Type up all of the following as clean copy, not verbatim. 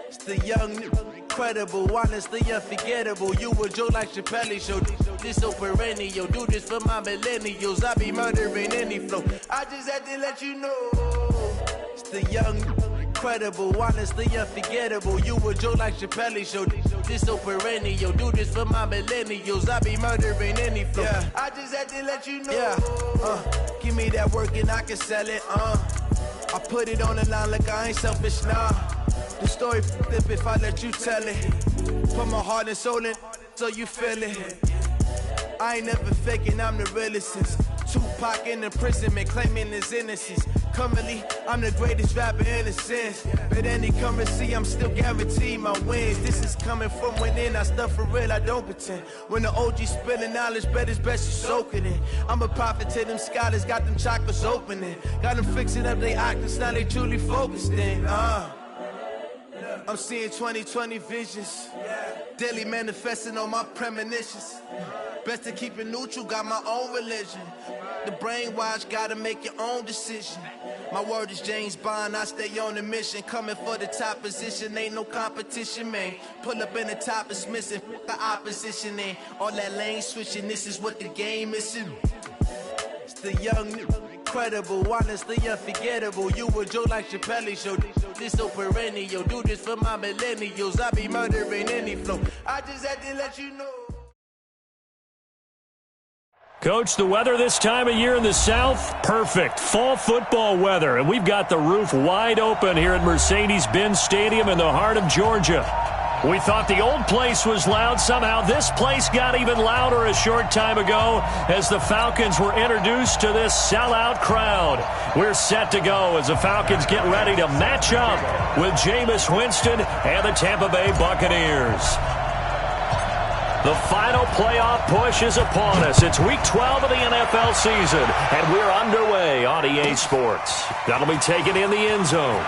It's the young, incredible, honestly unforgettable. You a Joe like Chappelle show. This so perennial. Do this for my millennials. I be murdering any flow. I just had to let you know. It's the young, incredible, honestly unforgettable. You a Joe like Chappelle show. This so perennial. Do this for my millennials. I be murdering any flow. Yeah. I just had to let you know. Yeah. Give me that work and I can sell it. I put it on the line like I ain't selfish, nah. The story flip if I let you tell it. Put my heart and soul in so you feel it. I ain't never faking, I'm the realest since Tupac in imprisonment, claiming his innocence. Currently, I'm the greatest rapper in a sense. But any currency, I'm still guaranteed my wins. This is coming from within, I stuff for real, I don't pretend. When the OG spilling knowledge, bet it's best you soak it in. I'm a prophet to them scholars, got them chakras opening. Got them fixing up they octaves, now they truly focused in. I'm seeing 2020 visions. Daily manifesting on my premonitions. Best to keep it neutral, got my own religion. The brainwash, gotta make your own decision. My word is James Bond, I stay on the mission. Coming for the top position, ain't no competition, man. Pull up in the top, it's missing, the opposition ain't. All that lane switching, this is what the game is. It's the young, incredible, honestly unforgettable. You a Joe like Chappelle show. This so perennial. Do this for my millennials. I be murdering any flow. I just had to let you know. Coach, the weather this time of year in the South, perfect. Fall football weather, and we've got the roof wide open here at Mercedes-Benz Stadium in the heart of Georgia. We thought the old place was loud. Somehow this place got even louder a short time ago as the Falcons were introduced to this sellout crowd. We're set to go as the Falcons get ready to match up with Jameis Winston and the Tampa Bay Buccaneers. The final playoff push is upon us. It's Week 12 of the NFL season, and we're underway on EA Sports. That'll be taken in the end zone.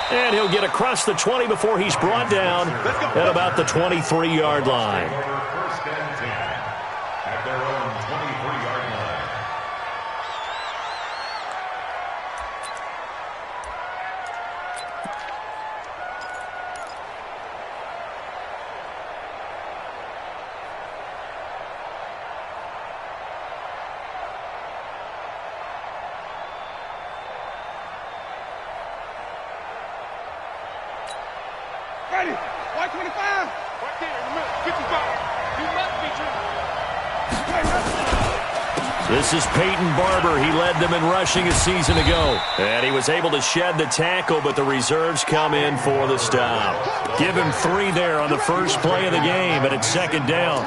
And he'll get across the 20 before he's brought down at about the 23-yard line. First and 10 at their own 23-yard line. Ready. White 25. Right there in the middle. 55. You must be true. This is Peyton Barber. He led them in rushing a season ago. And he was able to shed the tackle, but the reserves come in for the stop. Give him 3 there on the first play of the game, and it's second down.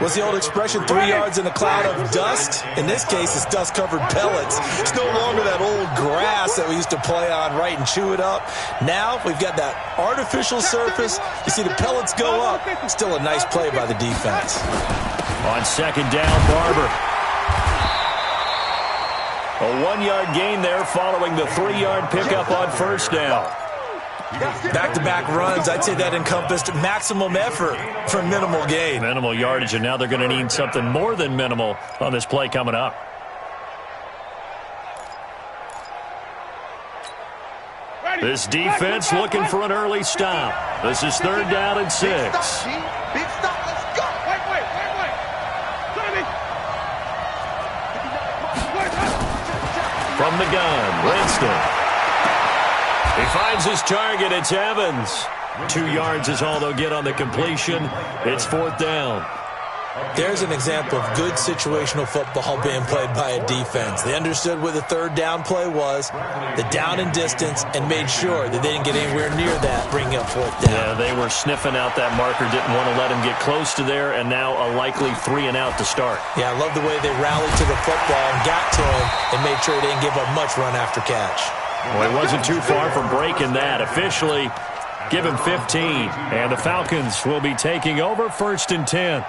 What's the old expression, 3 yards in a cloud of dust? In this case, it's dust-covered pellets. It's no longer that old grass that we used to play on, right, and chew it up. Now we've got that artificial surface. You see the pellets go up. Still a nice play by the defense. On second down, Barber. A 1-yard gain there following the 3-yard pickup on first down. Back-to-back runs, I'd say that encompassed maximum effort for minimal gain. Minimal yardage, and now they're going to need something more than minimal on this play coming up. This defense looking for an early stop. This is third down and 6. Big stop. Let's go. Wait. From the gun, Winston. He finds his target. It's Evans. 2 yards is all they'll get on the completion. It's fourth down. There's an example of good situational football being played by a defense. They understood where the third down play was, the down and distance, and made sure that they didn't get anywhere near that, bringing up fourth down. Yeah, they were sniffing out that marker, didn't want to let him get close to there, and now a likely 3 and out to start. Yeah, I love the way they rallied to the football and got to him and made sure he didn't give up much run after catch. Well, he wasn't too far from breaking that. Officially, give him 15, and the Falcons will be taking over first and 10.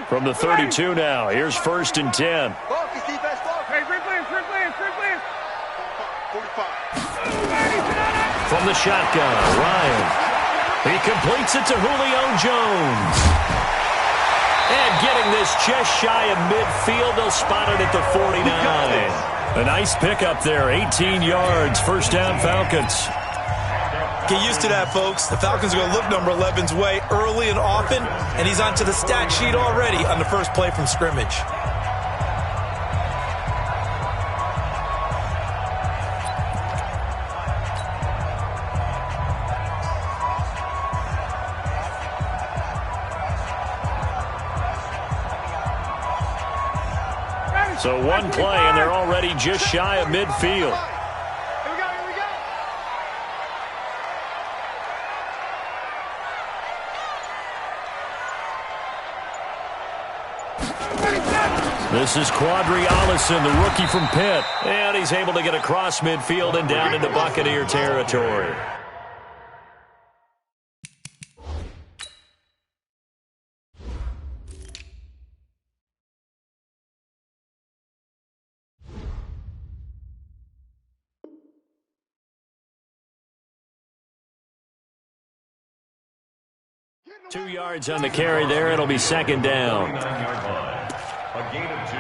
From the 32 now, here's 1st and 10. Hey, replay. 45. From the shotgun, Ryan. He completes it to Julio Jones. And getting this just shy of midfield, they'll spot it at the 49. A nice pickup there, 18 yards, first down Falcons. Get used to that, folks. The Falcons are going to look number 11's way early and often, and he's onto the stat sheet already on the first play from scrimmage. So one play, and they're already just shy of midfield. Here we go. This is Quadri Allison, the rookie from Pitt. And he's able to get across midfield and down into Buccaneer territory. Two yards on the carry there. It'll be second down. 49-yard line. A gain of 2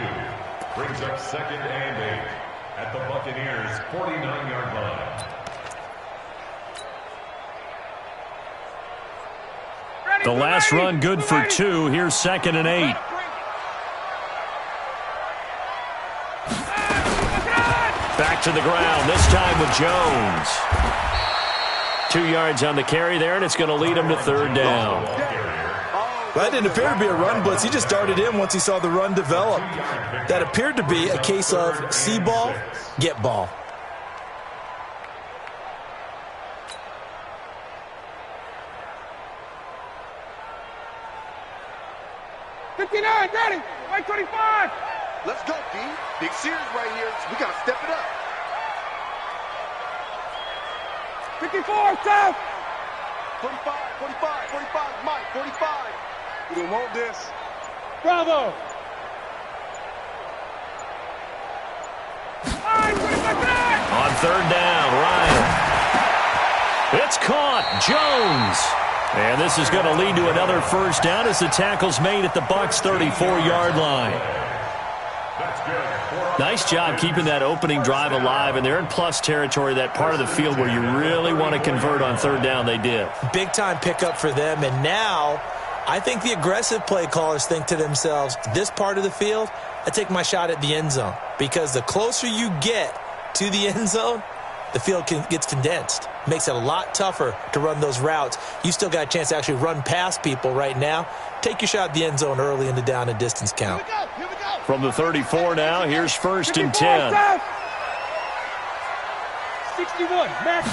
brings up 2nd and 8 at the Buccaneers' 49-yard line. The last run good for 2. Here's 2nd and 8. Back to the ground, this time with Jones. 2 yards on the carry there, and it's going to lead him to 3rd down. Well, that didn't appear to be a run blitz. He just darted in once he saw the run develop. That appeared to be a case of see ball, get ball. Ready. Right 25. Let's go, D. Big Sears right here. We got to step it up. 54, South. 45, Mike, 45. We don't want this. Bravo. On 3rd down, Ryan. It's caught. Jones. And this is going to lead to another first down as the tackle's made at the Bucs' 34-yard line. Nice job keeping that opening drive alive, and they're in plus territory, that part of the field where you really want to convert on 3rd down. They did. Big-time pickup for them, and now I think the aggressive play callers think to themselves, this part of the field, I take my shot at the end zone, because the closer you get to the end zone, the field gets condensed. Makes it a lot tougher to run those routes. You still got a chance to actually run past people right now. Take your shot at the end zone early in the down and distance count. Here we go. From the 34 now, here's 1st and 10. 61, Max.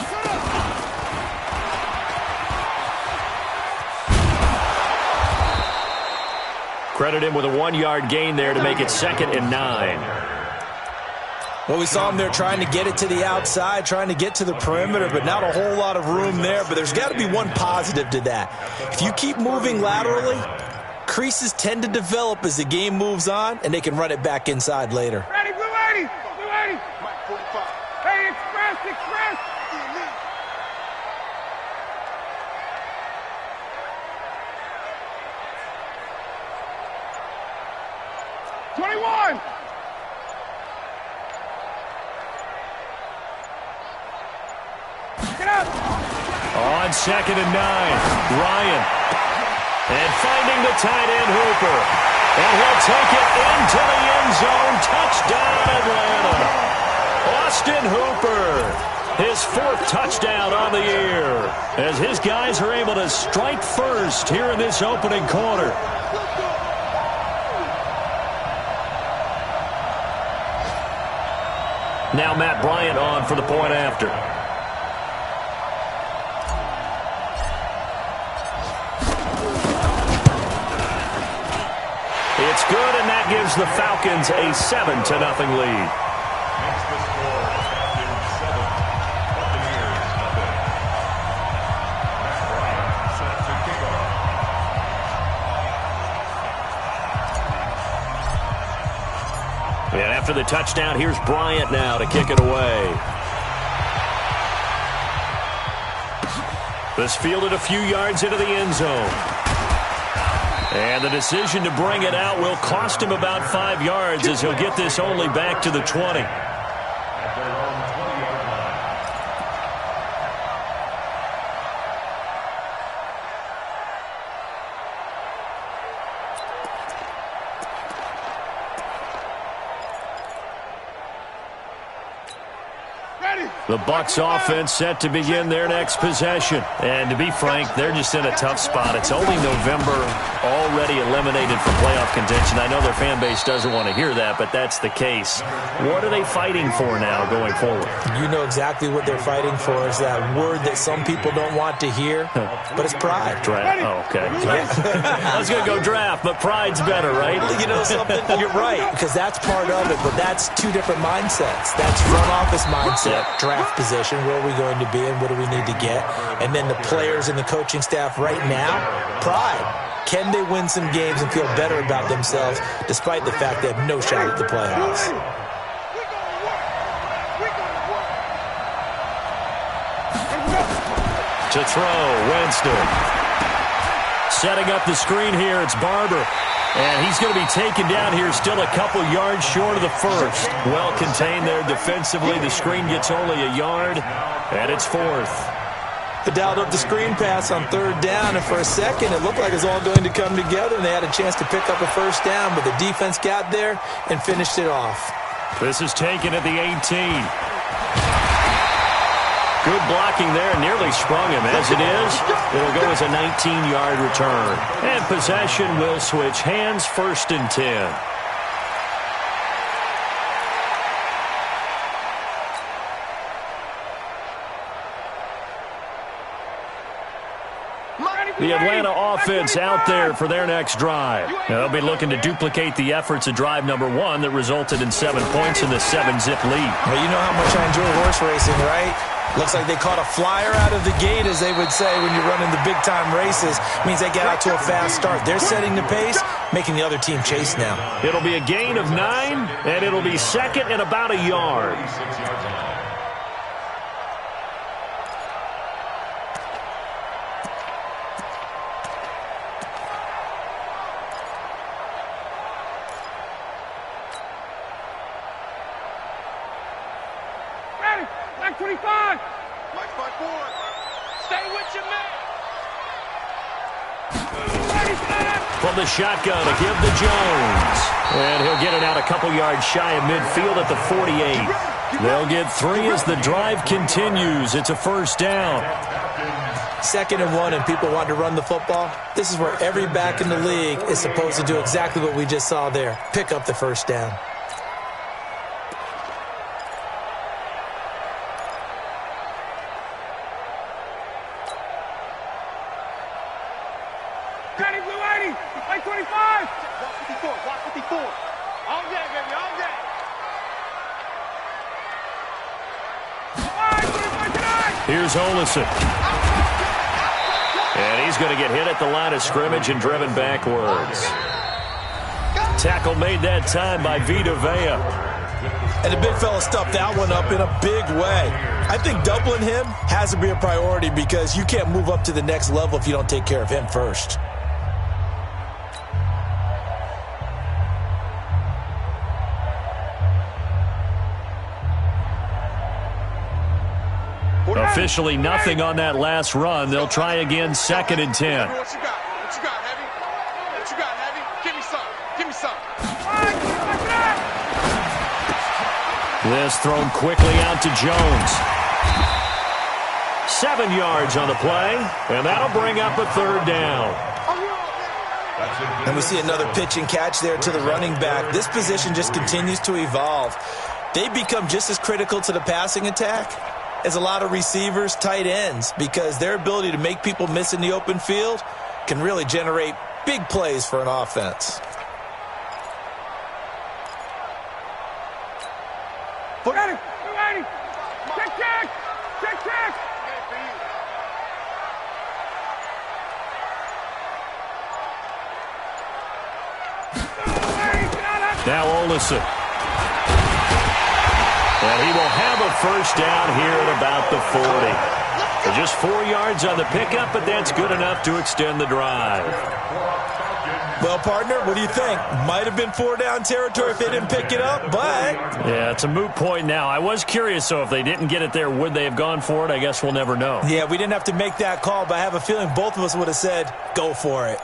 Credit him with a 1-yard gain there to make it 2nd and 9. Well, we saw him there trying to get it to the outside, trying to get to the perimeter, but not a whole lot of room there. But there's got to be one positive to that. If you keep moving laterally, creases tend to develop as the game moves on, and they can run it back inside later. Ready, blue 80. Blue 80. Mike, 45. Hey, express. 21. Get up. On 2nd and 9, Ryan. And finding the tight end, Hooper. And he'll take it into the end zone. Touchdown, Atlanta. Austin Hooper. His 4th touchdown on the year. As his guys are able to strike first here in this opening quarter. Now Matt Bryant on for the point after. It's good, and that gives the Falcons a 7-0 lead. Makes the score Falcons 7, Buccaneers nothing. Matt Bryant set to kick off. After the touchdown, here's Bryant now to kick it away. This fielded a few yards into the end zone. And the decision to bring it out will cost him about 5 yards as he'll get this only back to the 20. The Bucs offense set to begin their next possession. And to be frank, they're just in a tough spot. It's only November, already eliminated from playoff contention. I know their fan base doesn't want to hear that, but that's the case. What are they fighting for now going forward? You know exactly what they're fighting for is that word that some people don't want to hear, but it's pride. Draft. Oh, okay. I was going to go draft, but pride's better, right? You know something? You're right, because that's part of it, but that's two different mindsets. That's front office mindset, draft position, where are we going to be and what do we need to get? And then the players and the coaching staff right now, pride. Can they win some games and feel better about themselves despite the fact they have no shot at the playoffs? To throw, Winston. Setting up the screen here, it's Barber. And he's going to be taken down here, still a couple yards short of the first. Well contained there defensively. The screen gets only a yard, and it's fourth. They dialed up the screen pass on third down, and for a second it looked like it was all going to come together, and they had a chance to pick up a first down, but the defense got there and finished it off. This is taken at the 18. Good blocking there, nearly sprung him. As it is, it'll go as a 19-yard return. And possession will switch hands, 1st and 10. The Atlanta offense out there for their next drive. Now, they'll be looking to duplicate the efforts of drive number 1 that resulted in 7 points in the 7-zip lead. Well, you know how much I enjoy horse racing, right? Looks like they caught a flyer out of the gate, as they would say when you're running the big-time races. Means they get out to a fast start. They're setting the pace, making the other team chase now. It'll be a gain of 9, and it'll be second and about a yard. Mike 25. Mike 5-4. Stay with your man. From the shotgun to give to Jones. And he'll get it out a couple yards shy of midfield at the 48. They'll get 3 as the drive continues. It's a first down. 2nd and 1, and people want to run the football. This is where every back in the league is supposed to do exactly what we just saw there. Pick up the first down. Ready, blue 80. Mike 25. Block 54. Block 54. All day, baby. All day. Here's Olison. And he's going to get hit at the line of scrimmage and driven backwards. Tackle made that time by Vita Vea. And the big fella stuffed that one up in a big way. I think doubling him has to be a priority because you can't move up to the next level if you don't take care of him first. Officially nothing on that last run. They'll try again, 2nd and 10. What you got? What you got, Heavy? What you got, Heavy? Give me some. Give me some. This thrown quickly out to Jones. 7 yards on the play, and that'll bring up a 3rd down. And we see another pitch and catch there to the running back. This position just continues to evolve. They become just as critical to the passing attack as a lot of receivers, tight ends, because their ability to make people miss in the open field can really generate big plays for an offense. Ready, ready. Check, check. Check, check. Now Olison. And he will have a first down here at about the 40. So just 4 yards on the pickup, but that's good enough to extend the drive. Well, partner, what do you think? Might have been 4-down territory if they didn't pick it up, but... Yeah, it's a moot point now. I was curious, so if they didn't get it there, would they have gone for it? I guess we'll never know. Yeah, we didn't have to make that call, but I have a feeling both of us would have said, go for it.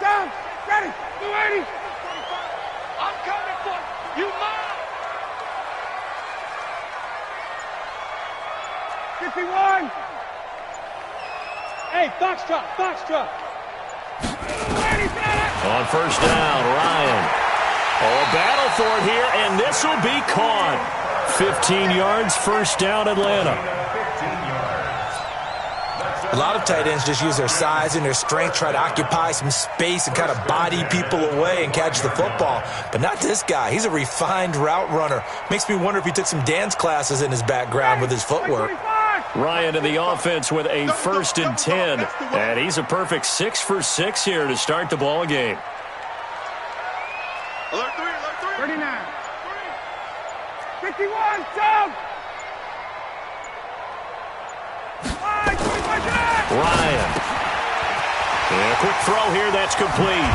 Down, ready, 280. I'm coming for you, mom. 51. Hey, Foxtrot, Foxtrot. 280, on first down, Ryan. Oh, a battle for it here, and this will be caught. 15 yards, first down, Atlanta. A lot of tight ends just use their size and their strength, try to occupy some space and kind of body people away and catch the football. But not this guy. He's a refined route runner. Makes me wonder if he took some dance classes in his background with his footwork. Ryan in the offense with a 1st and 10. And he's a perfect 6 for 6 here to start the ball game. Alert 3, 39. 51, jump. Ryan. And a quick throw here, that's complete.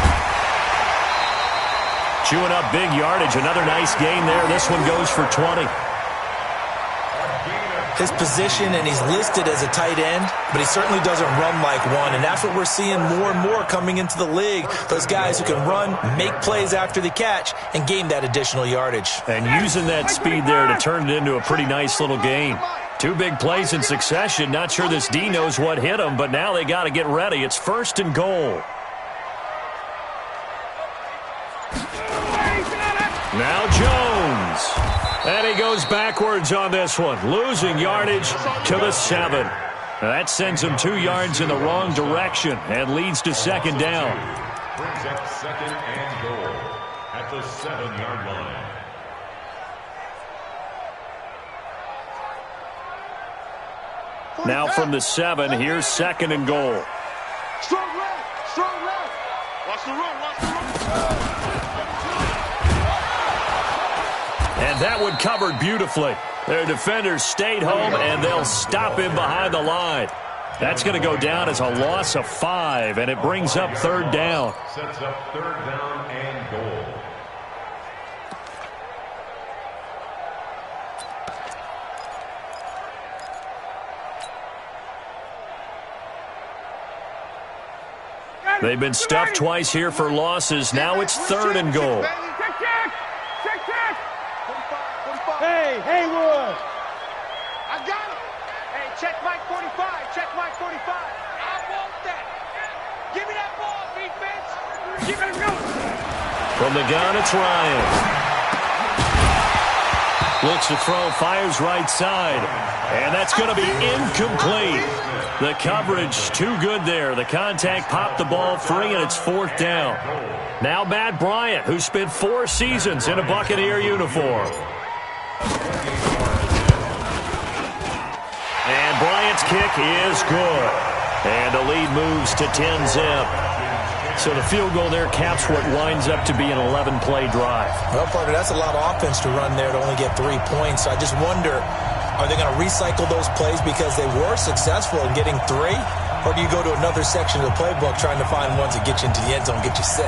Chewing up big yardage. Another nice gain there. This one goes for 20. His position, and he's listed as a tight end, but he certainly doesn't run like one, and that's what we're seeing more and more coming into the league. Those guys who can run, make plays after the catch, and gain that additional yardage. And using that speed there to turn it into a pretty nice little gain. 2 big plays in succession. Not sure this D knows what hit him, but now they got to get ready. It's 1st and goal. Now Jones. And he goes backwards on this one, losing yardage to the 7. That sends him 2 yards in the wrong direction and leads to 2nd down. Brings up 2nd and goal at the 7-yard line. Now from the 7, here's 2nd and goal. Strong run, strong run. Watch the run, watch the run. And that one covered beautifully. Their defenders stayed home, and they'll stop him behind the line. That's going to go down as a loss of 5, and it brings up 3rd down. Sets up 3rd down and goal. They've been stuffed twice here for losses. Now it's 3rd and goal. Check, check. Check, check. 45. Hey, Haywood. I got it. Hey, check Mike 45. Check Mike 45. I want that. Give me that ball, defense. Give it a go. From the gun, it's Ryan. Looks to throw, fires right side. And that's going to be incomplete. The coverage too good there. The contact popped the ball free, and it's 4th down. Now Matt Bryant, who spent 4 seasons in a Buccaneer uniform. And Bryant's kick is good. And the lead moves to 10-zip. So the field goal there caps what winds up to be an 11-play drive. Well, partner, that's a lot of offense to run there to only get 3 points. So I just wonder, are they going to recycle those plays because they were successful in getting 3? Or do you go to another section of the playbook trying to find ones that get you into the end zone, get you 6?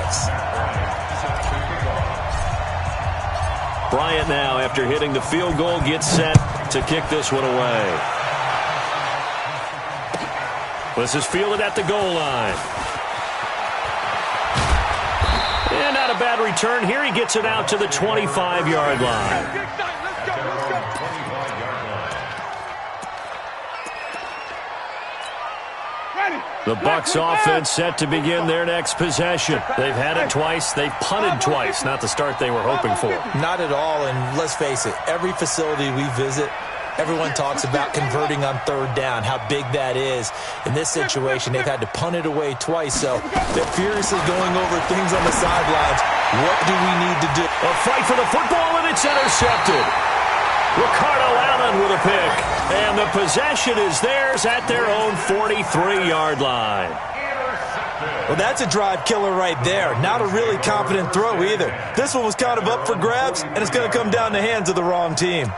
Bryant now, after hitting the field goal, gets set to kick this one away. This is fielded at the goal line. And not a bad return here. He gets it out to the 25-yard line. The Bucs offense set to begin their next possession. They've had it twice. They've punted twice. Not the start they were hoping for. Not at all, and let's face it, every facility we visit, everyone talks about converting on 3rd down, how big that is. In this situation, they've had to punt it away twice, so they're furiously going over things on the sidelines. What do we need to do? A fight for the football, and it's intercepted. Ricardo Allen with a pick. And the possession is theirs at their own 43-yard line. Well, that's a drive killer right there. Not a really confident throw either. This one was kind of up for grabs, and it's going to come down the hands of the wrong team.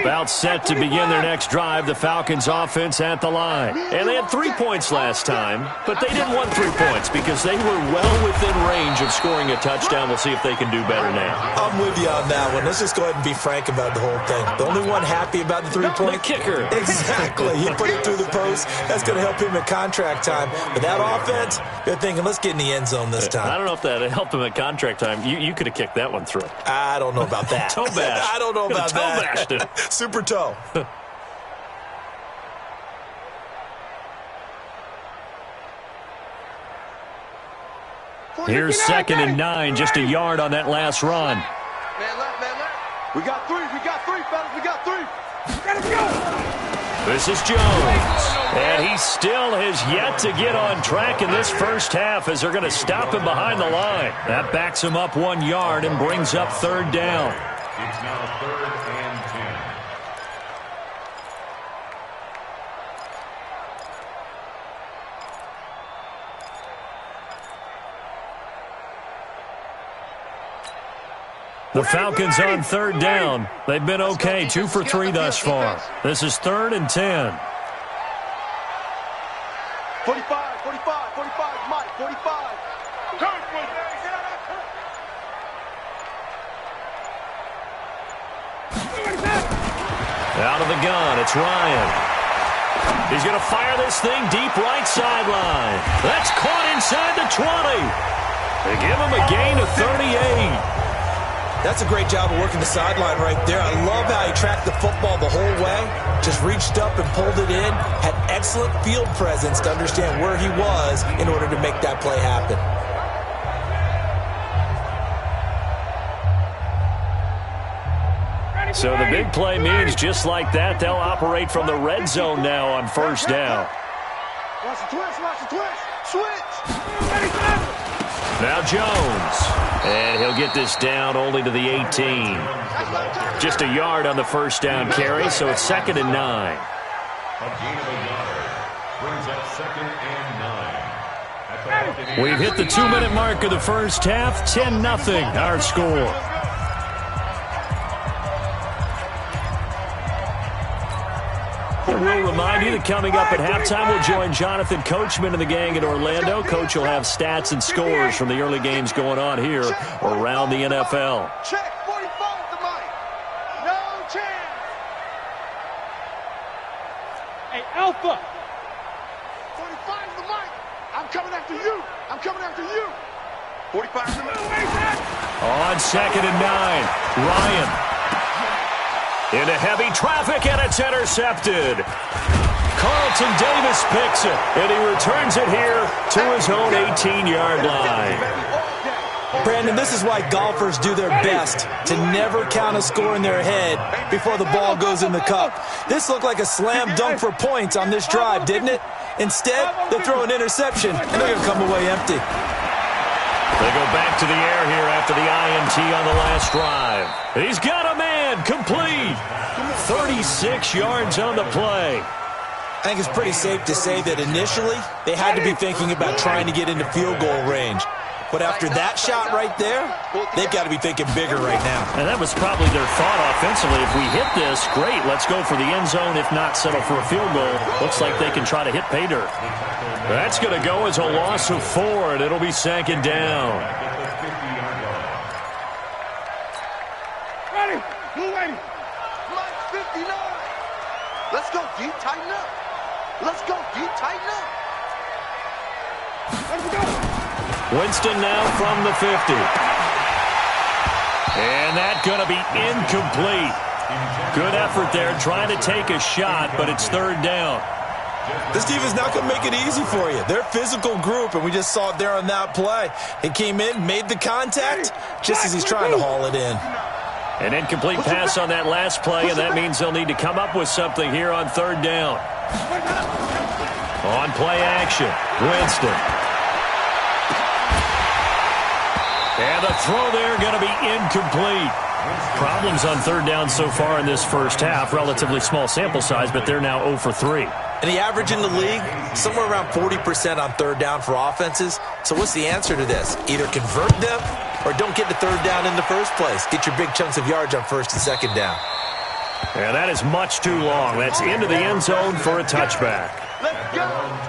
About set to begin their next drive, the Falcons offense at the line. And they had 3 points last time, but they didn't want 3 points because they were well within range of scoring a touchdown. We'll see if they can do better now. I'm with you on that one. Let's just go ahead and be frank about the whole thing. The only one happy about the 3-point? The kicker. Exactly. He put it through the post. That's going to help him at contract time. But that offense, they're thinking, let's get in the end zone this time. I don't know if that helped him at contract time. You could have kicked that one through. I don't know about that. Toe bash. I don't know about that. Toe bashed it. Super toe. Here's 2nd and 9, just a yard on that last run. Man left, man left. We got three, fellas, we got three. Gotta go. This is Jones, and he still has yet to get on track in this first half as they're going to stop him behind the line. That backs him up 1 yard and brings up 3rd down. It's now 3rd and 10. The Falcons on 3rd down. They've been okay, 2 for 3 thus far. This is 3rd and 10. 45, 45, Mike, 45. Out of the gun, it's Ryan. He's going to fire this thing deep right sideline. That's caught inside the 20. They give him a gain of 38. That's a great job of working the sideline right there. I love how he tracked the football the whole way. Just reached up and pulled it in. Had excellent field presence to understand where he was in order to make that play happen. So the big play means just like that, they'll operate from the red zone now on 1st down. Watch the twist, switch. Now Jones, and he'll get this down only to the 18. Just a yard on the 1st down carry, so it's 2nd and 9. A gain of a yard brings up 2nd and 9. We've hit the 2-minute mark of the first half, 10-0 our score. We'll remind you that coming up at halftime, we'll join Jonathan Coachman and the gang in Orlando. Coach will have stats and scores from the early games going on here around the NFL. Check 45 to Mike. No chance. Hey, Alpha. 45 to Mike. I'm coming after you. 45 to Mike. On 2nd and 9, Ryan. Into heavy traffic, and it's intercepted. Carlton Davis picks it, and he returns it here to his own 18-yard line. Brandon, this is why golfers do their best to never count a score in their head before the ball goes in the cup. This looked like a slam dunk for points on this drive, didn't it? Instead, they throw an interception, and they're going to come away empty. They go back to the air here after the INT on the last drive. He's got a man, complete. 36 yards on the play. I think it's pretty safe to say that initially they had to be thinking about trying to get into field goal range. But after that shot right there, they've got to be thinking bigger right now. And that was probably their thought offensively. If we hit this, great, let's go for the end zone. If not, settle for a field goal. Looks like they can try to hit pay dirt. That's going to go as a loss of 4, and it'll be 2nd down. Ready. Blue ready. Like 59. Let's go deep, tighten up. Let's go deep, tighten up. Let's go. Winston now from the 50. And that's going to be incomplete. Good effort there trying to take a shot, but it's 3rd down. This defense not going to make it easy for you. They're a physical group, and we just saw it there on that play. He came in, made the contact, just as he's trying to haul it in. An incomplete pass on that last play, and that means they'll need to come up with something here on 3rd down. On play action, Winston. And the throw there going to be incomplete. Problems on third down so far in this first half. Relatively small sample size, but they're now 0 for 3. And the average in the league, somewhere around 40% on third down for offenses. So what's the answer to this? Either convert them or don't get the third down in the first place. Get your big chunks of yards on first and second down. And that is much too long. That's into the end zone for a touchback. Let's go.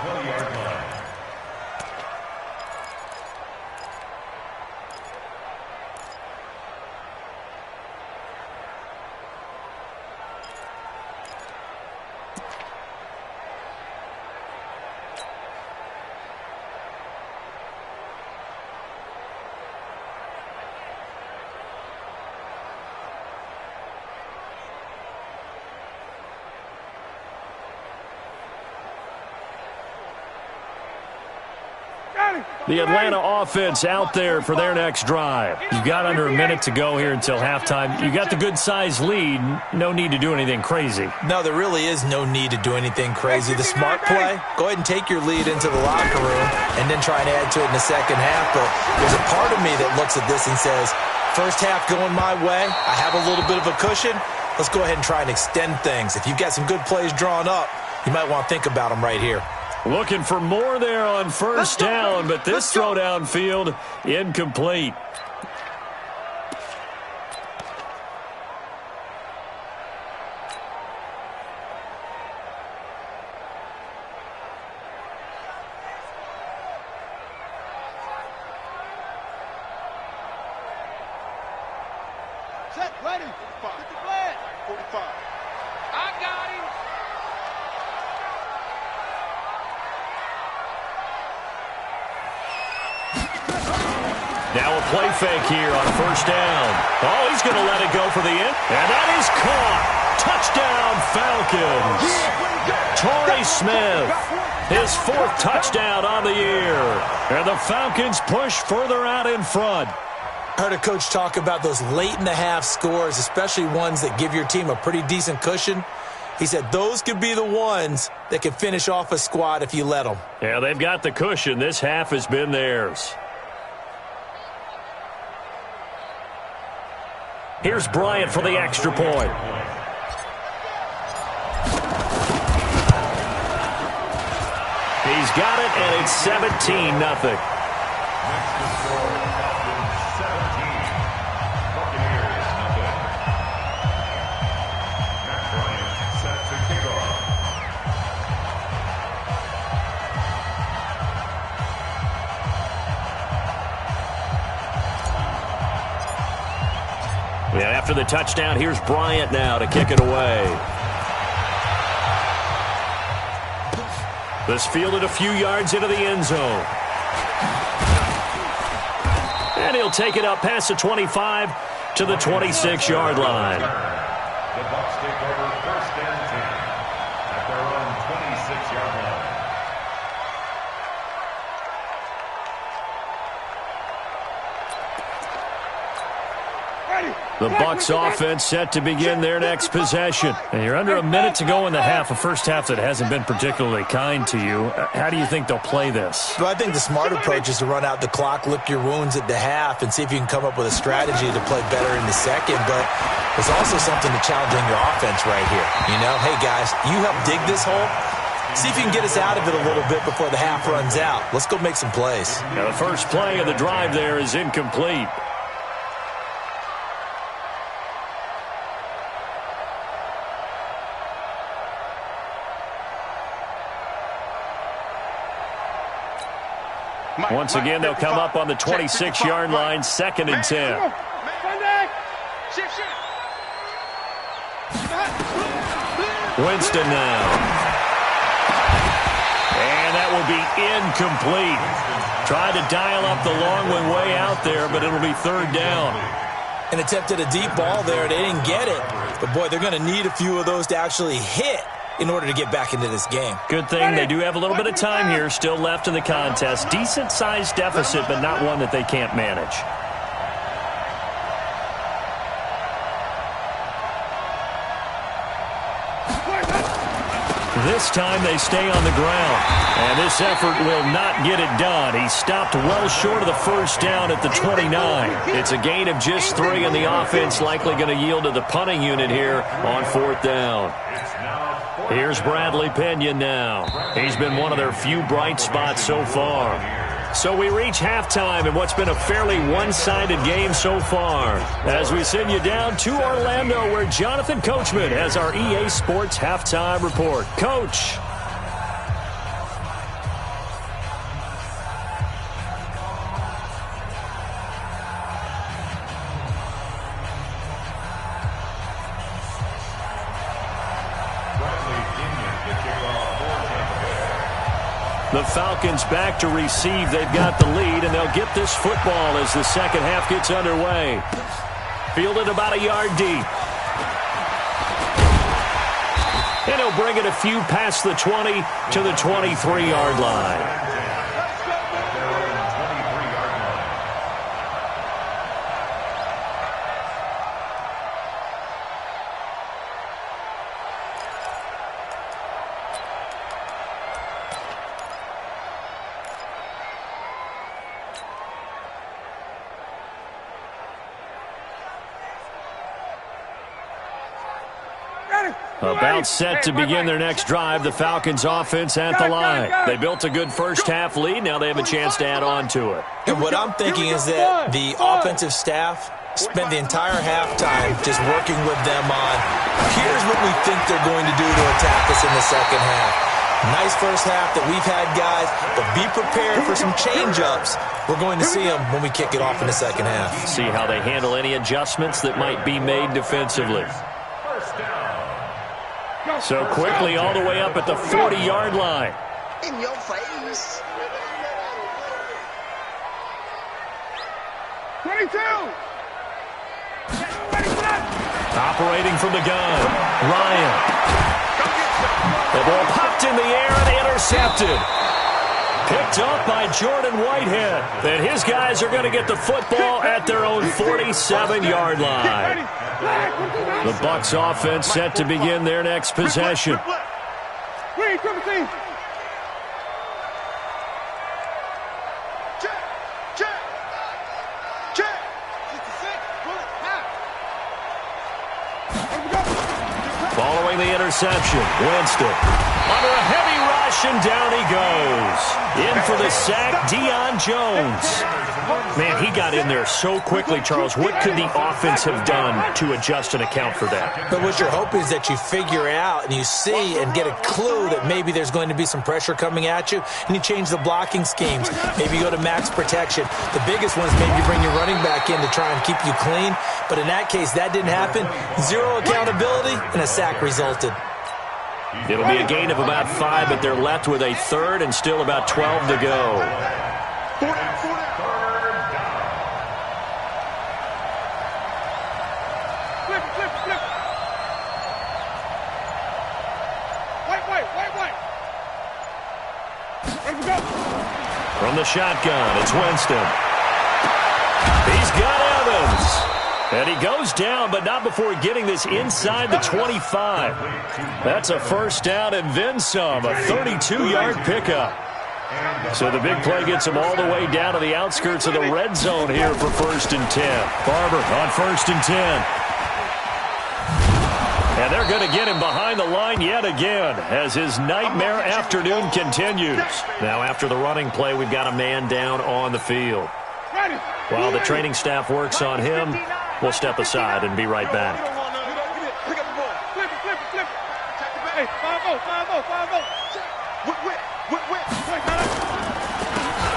The Atlanta offense out there for their next drive. You've got under a minute to go here until halftime. You got the good-sized lead. No need to do anything crazy. No, there really is no need to do anything crazy. The smart play, go ahead and take your lead into the locker room and then try and add to it in the second half. But there's a part of me that looks at this and says, first half going my way, I have a little bit of a cushion. Let's go ahead and try and extend things. If you've got some good plays drawn up, you might want to think about them right here. Looking for more there on first down, but this throw downfield incomplete. Set, ready. 45. Get the flag. 45. I got him. Now a play fake here on first down. Oh, he's going to let it go for the end. And that is caught. Touchdown, Falcons. Torrey Smith, his 4th touchdown on the year. And the Falcons push further out in front. Heard a coach talk about those late-in-the-half scores, especially ones that give your team a pretty decent cushion. He said those could be the ones that can finish off a squad if you let them. Yeah, they've got the cushion. This half has been theirs. Here's Bryant for the extra point. He's got it, and it's 17-0. Yeah, after the touchdown, here's Bryant now to kick it away. This fielded a few yards into the end zone. And he'll take it up past the 25 to the 26-yard line. The Bucs take over first and 10 at their own 26-yard line. The Bucs offense set to begin their next possession. And you're under a minute to go in the half, a first half that hasn't been particularly kind to you. How do you think they'll play this? Well, I think the smart approach is to run out the clock, lick your wounds at the half, and see if you can come up with a strategy to play better in the second. But there's also something to challenging your offense right here. You know, hey, guys, you help dig this hole. See if you can get us out of it a little bit before the half runs out. Let's go make some plays. Now, the first play of the drive there is incomplete. Once again, they'll come up on the 26-yard line, 2nd and 10. Winston now. And that will be incomplete. Tried to dial up the long one way out there, but it'll be 3rd down. An attempt at a deep ball there. They didn't get it. But, boy, they're going to need a few of those to actually hit in order to get back into this game. Good thing they do have a little bit of time here still left in the contest. Decent-sized deficit, but not one that they can't manage. This time they stay on the ground. And this effort will not get it done. He stopped well short of the first down at the 29. It's a gain of just 3, and the offense likely going to yield to the punting unit here on 4th down. Here's Bradley Pinion now. He's been one of their few bright spots so far. So we reach halftime in what's been a fairly one-sided game so far. As we send you down to Orlando, where Jonathan Coachman has our EA Sports Halftime Report. Coach. The Falcons back to receive. They've got the lead, and they'll get this football as the second half gets underway. Fielded about a yard deep. And he'll bring it a few past the 20 to the 23-yard line. About set to begin their next drive, the Falcons offense at the line. They built a good first half lead. Now they have a chance to add on to it. And what I'm thinking is that the offensive staff spent the entire halftime just working with them on, here's what we think they're going to do to attack us in the second half. Nice first half that we've had, guys, but be prepared for some change-ups. We're going to see them when we kick it off in the second half. See how they handle any adjustments that might be made defensively. So quickly all the way up at the 40-yard line. In your face. 22. Operating from the gun, Ryan. The ball popped in the air and intercepted. Picked up by Jordan Whitehead. And his guys are going to get the football at their own 47-yard line. The Bucs offense set to begin their next possession. Following the interception, Winston under a heavy rush, and down he goes. In for the sack, Deion Jones. Man, he got in there so quickly, Charles. What could the offense have done to adjust and account for that? But what you're hoping is that you figure out and you see and get a clue that maybe there's going to be some pressure coming at you, and you change the blocking schemes. Maybe you go to max protection. The biggest one is maybe you bring your running back in to try and keep you clean. But in that case, that didn't happen. Zero accountability, and a sack resulted. It'll be a gain of about 5, but they're left with a third and still about 12 to go. From the shotgun, it's Winston. He's got Evans. And he goes down, but not before getting this inside the 25. That's a first down and then some, a 32-yard pickup. So the big play gets him all the way down to the outskirts of the red zone here for 1st and 10. Barber on 1st and 10. And they're going to get him behind the line yet again as his nightmare afternoon continues. Now after the running play, we've got a man down on the field. While the training staff works on him, we'll step aside and be right back.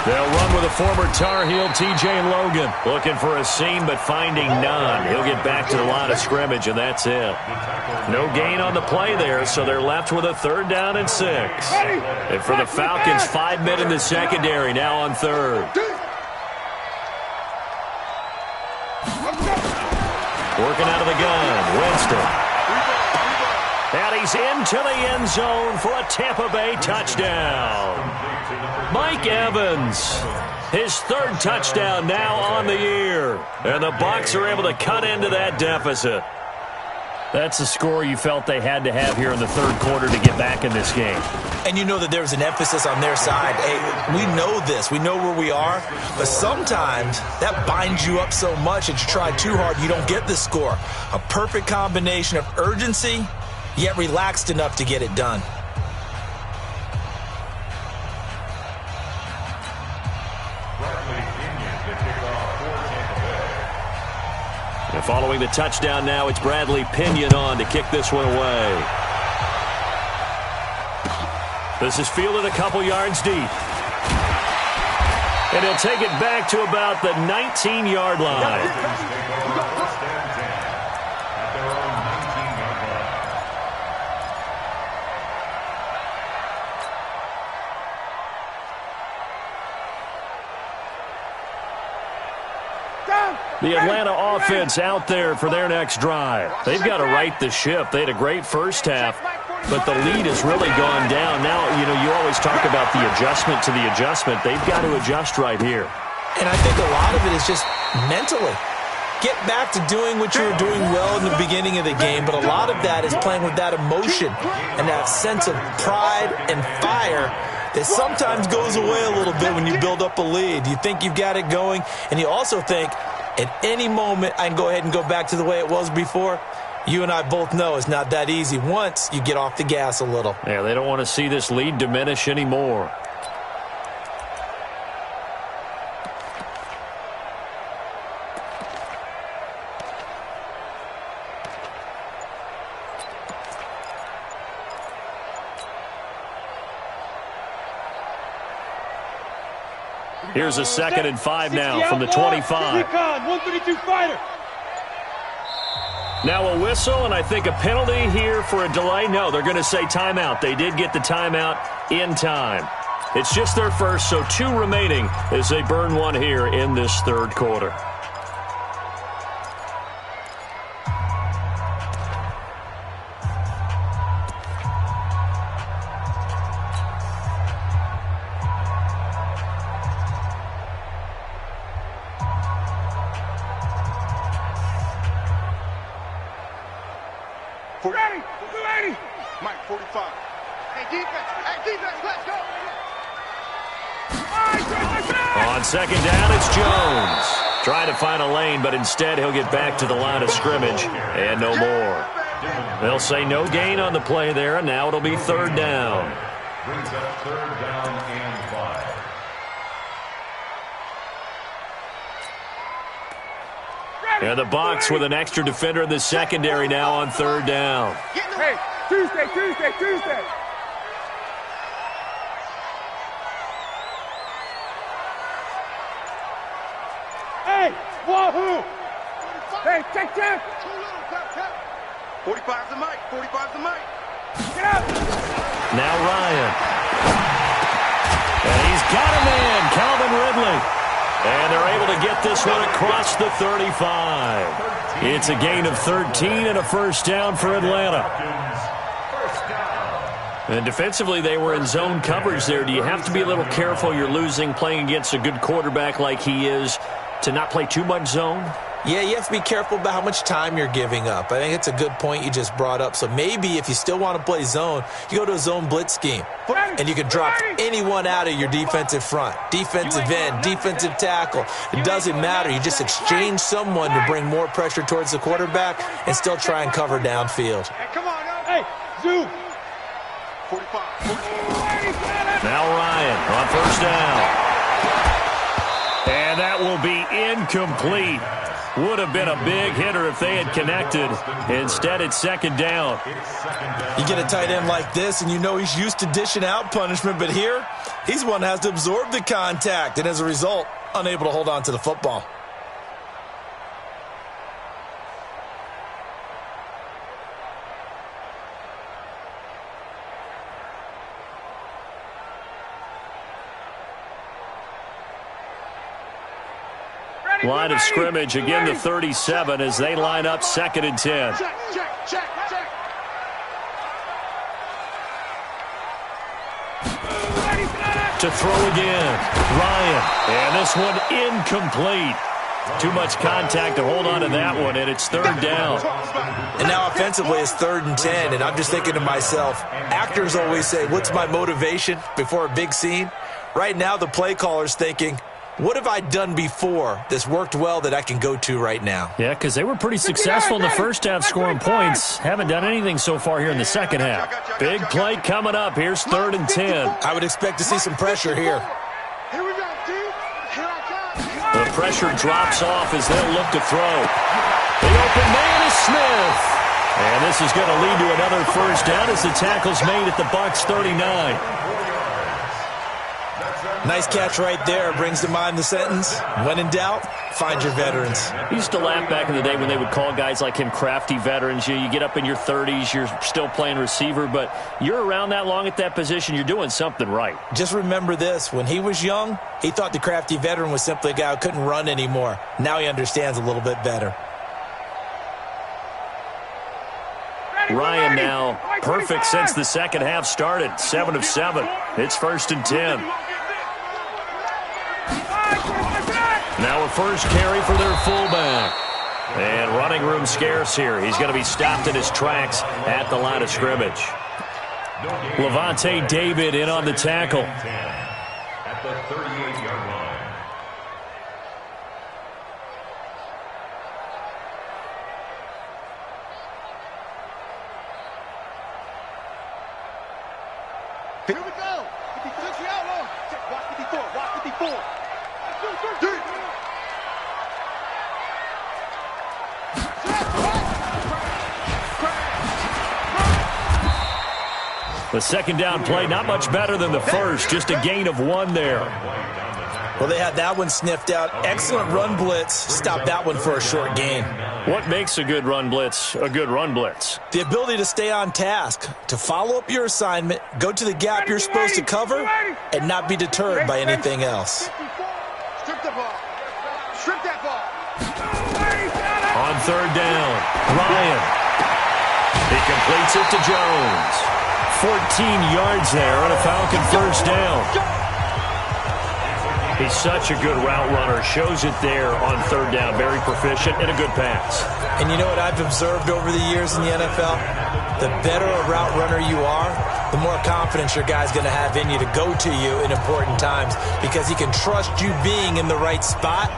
They'll run with a former Tar Heel, TJ Logan. Looking for a seam, but finding none. He'll get back to the line of scrimmage, and that's it. No gain on the play there, so they're left with a 3rd down and 6. And for the Falcons, 5 men in the secondary, now on 3rd. Working out of the gun, Winston. And he's into the end zone for a Tampa Bay touchdown. Mike Evans, his 3rd touchdown now on the year. And the Bucs are able to cut into that deficit. That's the score you felt they had to have here in the third quarter to get back in this game. And you know that there's an emphasis on their side. Hey, we know this. We know where we are. But sometimes that binds you up so much that you try too hard, you don't get the score. A perfect combination of urgency, yet relaxed enough to get it done. And following the touchdown now, it's Bradley Pinion on to kick this one away. This is fielded a couple yards deep. And he'll take it back to about the 19-yard line. The Atlanta offense out there for their next drive. They've got to right the ship. They had a great first half, but the lead has really gone down. Now, you always talk about the adjustment to the adjustment. They've got to adjust right here. And I think a lot of it is just mentally. Get back to doing what you were doing well in the beginning of the game, but a lot of that is playing with that emotion and that sense of pride and fire that sometimes goes away a little bit when you build up a lead. You think you've got it going, and you also think, at any moment, I can go ahead and go back to the way it was before. You and I both know it's not that easy once you get off the gas a little. Yeah, they don't want to see this lead diminish anymore. Here's a 2nd and 5 now from the 25. 132 fighter. Now a whistle, and I think a penalty here for a delay. No, they're going to say timeout. They did get the timeout in time. It's just their first, so 2 remaining as they burn one here in this third quarter. Ready. Mike, 45. Hey, defense, let's go. On 2nd down, it's Jones. Trying to find a lane, but instead he'll get back to the line of scrimmage and no more. They'll say no gain on the play there, and now it'll be 3rd down. Brings up 3rd down and 5. And the Bucs with an extra defender in the secondary now on 3rd down. Hey, Tuesday. Hey, wahoo! Hey, check. 45's the mic. Get out! Now Ryan. And he's got a man, Calvin Ridley. And they're able to get this one across the 35. It's a gain of 13 and a 1st down for Atlanta. And defensively, they were in zone coverage there. Do you have to be a little careful? You're losing playing against a good quarterback like he is to not play too much zone? Yeah, you have to be careful about how much time you're giving up. I think it's a good point you just brought up. So maybe if you still want to play zone, you go to a zone blitz scheme. And you can drop anyone out of your defensive front. Defensive end, defensive tackle. It doesn't matter. You just exchange someone to bring more pressure towards the quarterback and still try and cover downfield. Hey, come on. Hey, zoom. 45. Now Ryan on 1st down. And that will be incomplete. Would have been a big hitter if they had connected. Instead, it's 2nd down. You get a tight end like this, and you know he's used to dishing out punishment, but here, he's one that has to absorb the contact, and as a result, unable to hold on to the football. Line of scrimmage, again the 37 as they line up 2nd and 10. Check. To throw again, Ryan. And this one incomplete. Too much contact to hold on to that one, and it's third down. And now offensively it's 3rd and 10, and I'm just thinking to myself, actors always say, what's my motivation before a big scene? Right now the play caller's thinking, what have I done before that's worked well that I can go to right now? Yeah, because they were pretty successful in the first half scoring points. Haven't done anything so far here in the second half. Big play coming up. Here's 3rd and 10. I would expect to see some pressure here. Here we go, D. Here I come. The pressure drops off as they'll look to throw. The open man is Smith. And this is going to lead to another first down as the tackle's made at the Bucs 39. Nice catch right there. Brings to mind the sentence, when in doubt, find your veterans. I used to laugh back in the day when they would call guys like him crafty veterans. You get up in your 30s, you're still playing receiver, but you're around that long at that position, you're doing something right. Just remember this. When he was young, he thought the crafty veteran was simply a guy who couldn't run anymore. Now he understands a little bit better. Ryan now perfect since the second half started. 7 of 7. It's 1st and 10. Now a first carry for their fullback. And running room scarce here. He's going to be stopped in his tracks at the line of scrimmage. Levante David in on the tackle. At the 38-yard line. Here we go. 56 out long. Watch 54. Watch 54. The second down play, not much better than the first. Just a gain of 1 there. Well, they had that one sniffed out. Excellent run blitz. Stopped that one for a short gain. What makes a good run blitz a good run blitz? The ability to stay on task, to follow up your assignment, go to the gap you're supposed to cover, and not be deterred by anything else. Strip the ball. Strip that ball. On third down, Ryan. He completes it to Jones. 14 yards there on a Falcon first down. He's such a good route runner. Shows it there on third down. Very proficient and a good pass. And you know what I've observed over the years in the NFL? The better a route runner you are, the more confidence your guy's going to have in you to go to you in important times because he can trust you being in the right spot,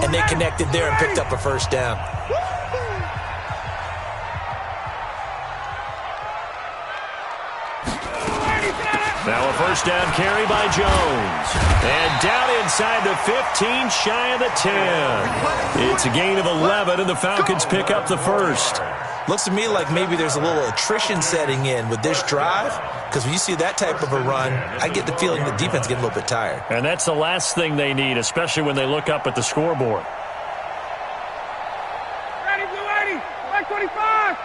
and they connected there and picked up a first down. Now a first down carry by Jones. And down inside the 15, shy of the 10. It's a gain of 11, and the Falcons pick up the first. Looks to me like maybe there's a little attrition setting in with this drive, because when you see that type of a run, I get the feeling the defense getting a little bit tired. And that's the last thing they need, especially when they look up at the scoreboard. Ready, blue 80. Black 25.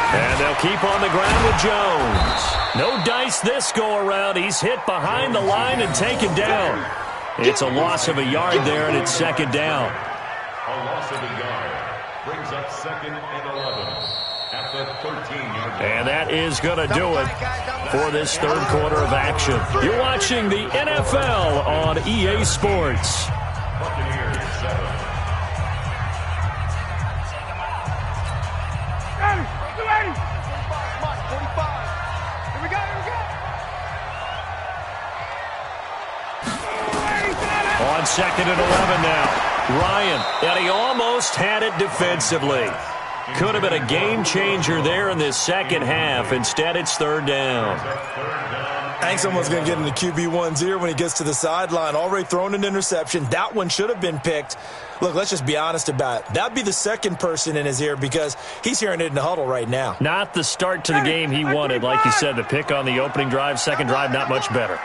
And they'll keep on the ground with Jones. No dice this go-around. He's hit behind the line and taken down. It's a loss of a yard there, and it's second down. A loss of a yard brings up 2nd and 11 at the 13-yard line. And that is going to do it for this third quarter of action. You're watching the NFL on EA Sports. Buccaneers 7. On 2nd and 11 now. Ryan, and he almost had it defensively. Could have been a game changer there in this second half. Instead, it's third down. I think someone's going to get into QB1's ear when he gets to the sideline. Already thrown an interception. That one should have been picked. Look, let's just be honest about it. That'd be the second person in his ear because he's hearing it in the huddle right now. Not the start to the game he wanted. Like you said, the pick on the opening drive, second drive, not much better.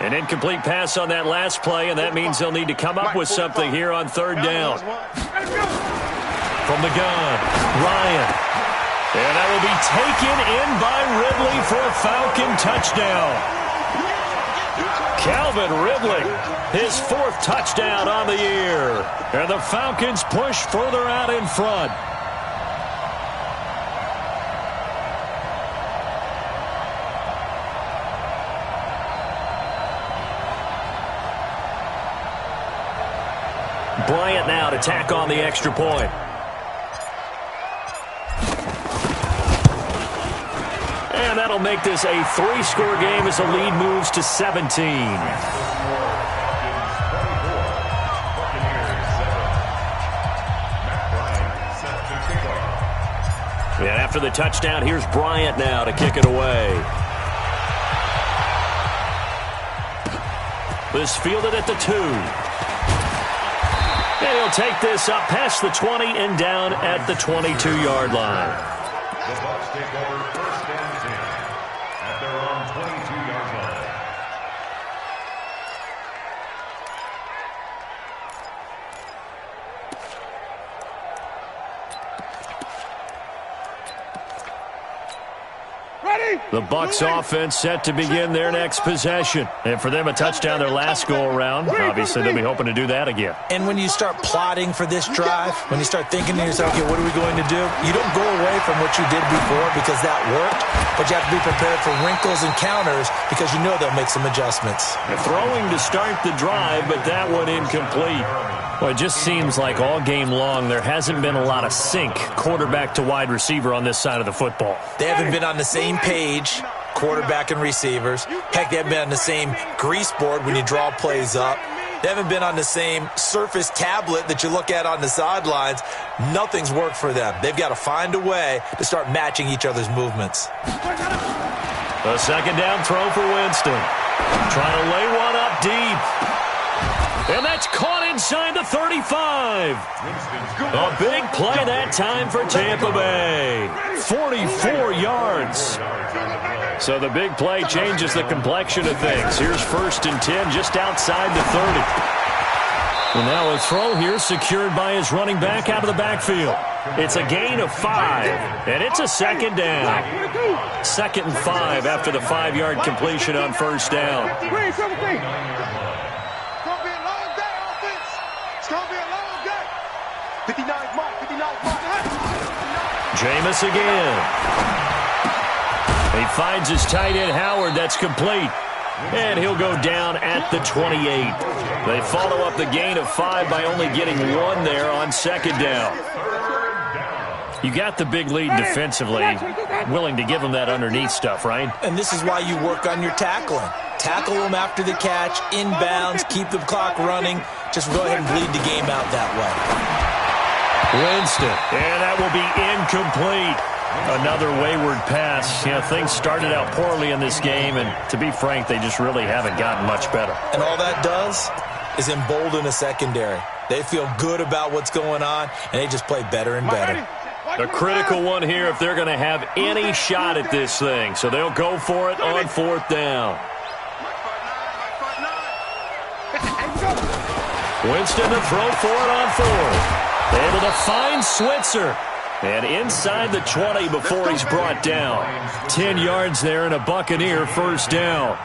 An incomplete pass on that last play, and that means they'll need to come up with something here on third down. From the gun, Ryan. And that will be taken in by Ridley for a Falcon touchdown. Calvin Ridley, his 4th touchdown on the year. And the Falcons push further out in front. Bryant now to tack on the extra point. And that'll make this a 3-score game as the lead moves to 17. And after the touchdown, here's Bryant now to kick it away. This fielded at the 2. And he'll take this up past the 20 and down at the 22-yard line. The Bucs take over first and 10 at their own 22-yard line. The Bucs offense set to begin their next possession. And for them, a touchdown their last go-around. Obviously, they'll be hoping to do that again. And when you start plotting for this drive, when you start thinking to yourself, okay, what are we going to do? You don't go away from what you did before because that worked, but you have to be prepared for wrinkles and counters because you know they'll make some adjustments. They're throwing to start the drive, but that one incomplete. Well, it just seems like all game long there hasn't been a lot of sync quarterback to wide receiver on this side of the football. They haven't been on the same page, quarterback and receivers. Heck, they haven't been on the same grease board when you draw plays up. They haven't been on the same surface tablet that you look at on the sidelines. Nothing's worked for them. They've got to find a way to start matching each other's movements. The second down throw for Winston. Trying to lay one up deep. And that's caught inside the 35. A big play that time for Tampa Bay. 44 yards. So the big play changes the complexion of things. Here's first and 10 just outside the 30. And now a throw here secured by his running back out of the backfield. It's a gain of 5, and it's a second down. 2nd and 5 after the 5-yard completion on first down. Jameis again. He finds his tight end Howard. That's complete. And he'll go down at the 28. They follow up the gain of 5 by only getting 1 there on second down. You got the big lead defensively. Willing to give them that underneath stuff, right? And this is why you work on your tackling. Tackle them after the catch, inbounds, keep the clock running. Just go ahead and bleed the game out that way. Winston, and that will be incomplete. Another wayward pass. You know, things started out poorly in this game, and to be frank, they just really haven't gotten much better. And all that does is embolden a secondary. They feel good about what's going on, and they just play better and better. A critical one here if they're going to have any shot at this thing. So they'll go for it on 4th down. Winston to throw for it on 4th. Able to find Switzer. And inside the 20 before he's brought down. 10 yards there and a Buccaneer first down.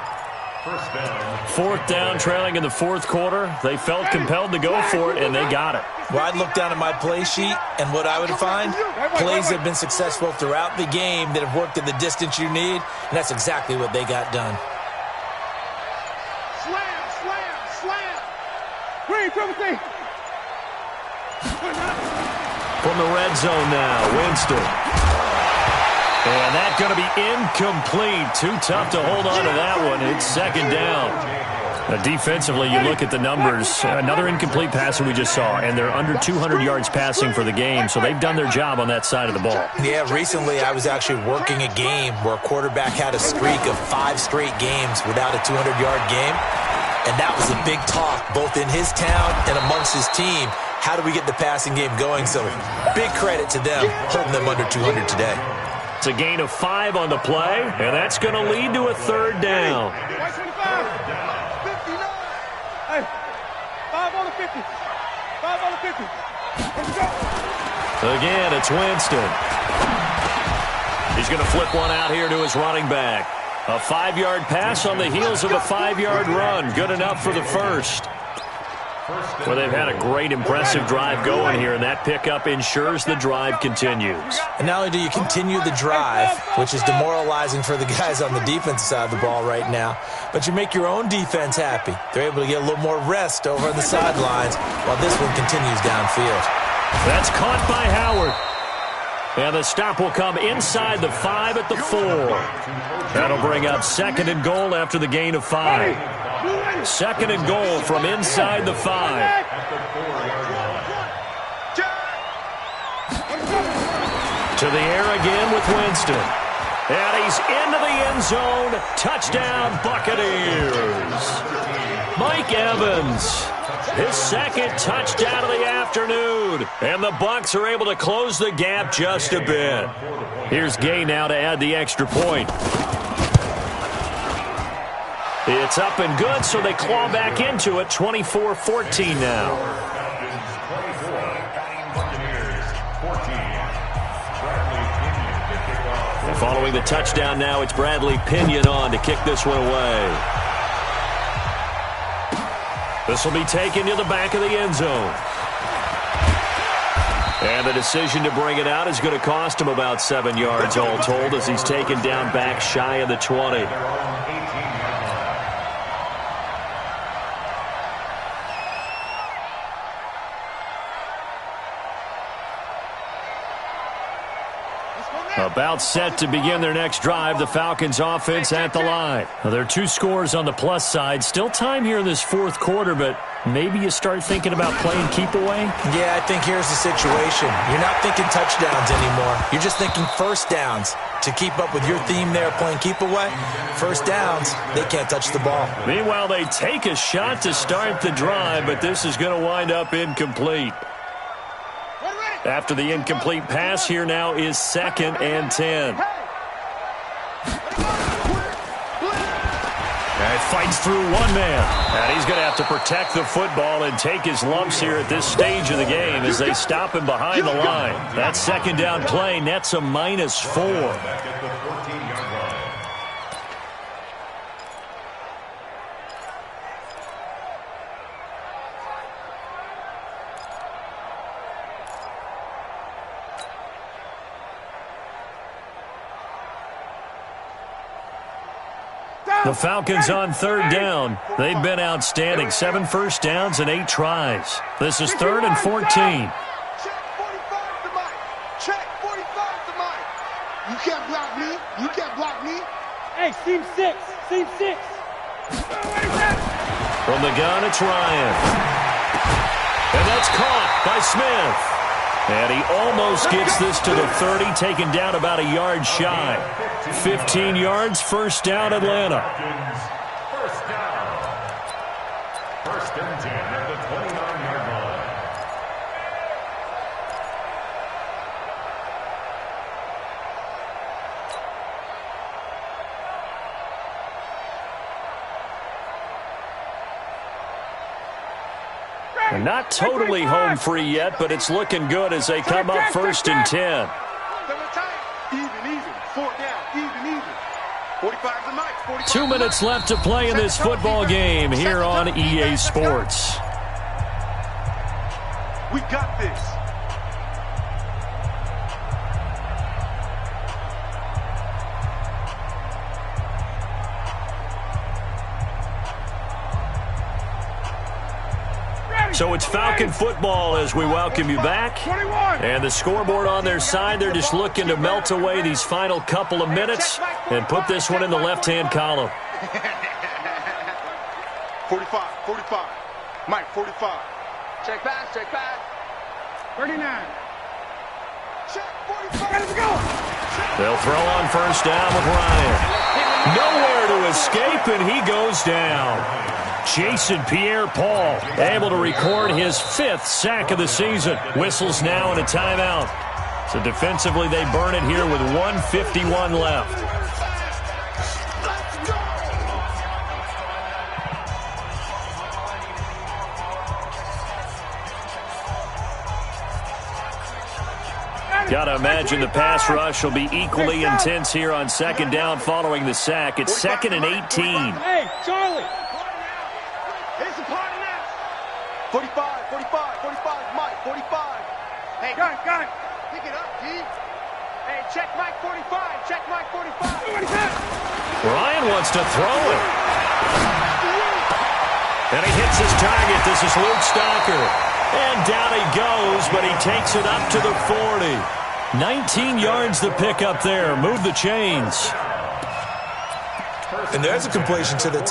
4th down, trailing in the 4th quarter. They felt compelled to go for it, and they got it. Well, I'd look down at my play sheet, and what I would find, plays that have been successful throughout the game that have worked at the distance you need, and that's exactly what they got done. Slam, slam, slam. Green, Timothy. From the red zone now, Winston. And that's going to be incomplete. Too tough to hold on to that one. It's second down. Defensively, you look at the numbers. Another incomplete pass that we just saw, and they're under 200 yards passing for the game, so they've done their job on that side of the ball. Yeah, recently I was actually working a game where a quarterback had a streak of 5 straight games without a 200-yard game, and that was a big talk both in his town and amongst his team. How do we get the passing game going? So big credit to them holding them under 200 today. It's a gain of 5 on the play, and that's going to lead to a 3rd down. Hey, 5 on the 50. 5 on the 50. Let's go. Again, it's Winston. He's going to flip one out here to his running back. A 5-yard pass on the heels of a 5-yard run. Good enough for the first. Well, they've had a great, impressive drive going here, and that pickup ensures the drive continues. And not only do you continue the drive, which is demoralizing for the guys on the defensive side of the ball right now, but you make your own defense happy. They're able to get a little more rest over on the sidelines while this one continues downfield. That's caught by Howard. And the stop will come inside the 5 at the 4. That'll bring up 2nd and goal after the gain of 5. 2nd and goal from inside the 5. To the air again with Winston. And he's into the end zone. Touchdown, Buccaneers. Mike Evans, his 2nd touchdown of the afternoon. And the Bucs are able to close the gap just a bit. Here's Gay now to add the extra point. It's up and good, so they claw back into it. 24-14 now. And following the touchdown now, it's Bradley Pinion on to kick this one away. This will be taken to the back of the end zone. And the decision to bring it out is going to cost him about 7 yards all told as he's taken down back shy of the 20. About set to begin their next drive, the Falcons offense at the line. Now, there are 2 scores on the plus side. Still time here in this 4th quarter, but maybe you start thinking about playing keep away? Yeah, I think here's the situation. You're not thinking touchdowns anymore. You're just thinking first downs. To keep up with your theme there, playing keep away, first downs, they can't touch the ball. Meanwhile, they take a shot to start the drive, but this is going to wind up incomplete. After the incomplete pass, here now is 2nd and 10. And fights through one man. And he's going to have to protect the football and take his lumps here at this stage of the game as they stop him behind the line. That 2nd down play nets a -4. The Falcons on 3rd down. They've been outstanding. 7 first downs and 8 tries. This is 3rd and 14. Check 45 to Mike. Check 45 to Mike. You can't block me. You can't block me. Hey, seam 6. Seam 6. From the gun, it's Ryan. And that's caught by Smith. And he almost gets this to the 30, taken down about a yard shy. 15 yards, first down, Atlanta. First down. 1st and 10 at the 29-yard line. And not totally home free yet, but it's looking good as they come up 1st and 10. Even. 4 down. Even. 45 to Mike. 45 2 minutes left to play in this football game here on EA Sports. We got this. So it's Falcon football as we welcome you back. And the scoreboard on their side, they're just looking to melt away these final couple of minutes and put this one in the left-hand column. 45. Mike, 45. Check back. 39. Check 45. Let's go. They'll throw on first down with Ryan. Nowhere to escape, and he goes down. Jason Pierre-Paul able to record his 5th sack of the season. Whistles now and a timeout. So defensively, they burn it here with 1:51 left. Got to imagine the pass rush will be equally intense here on 2nd down following the sack. It's 2nd and 18. Hey, Charlie. 45, 45, 45, Mike, 45. Hey, gun. Pick it up, G. Hey, check Mike 45. Check Mike 45. Ryan wants to throw it. And he hits his target. This is Luke Stalker. And down he goes, but he takes it up to the 40. 19 yards the pick up there. Move the chains. And there's a completion to the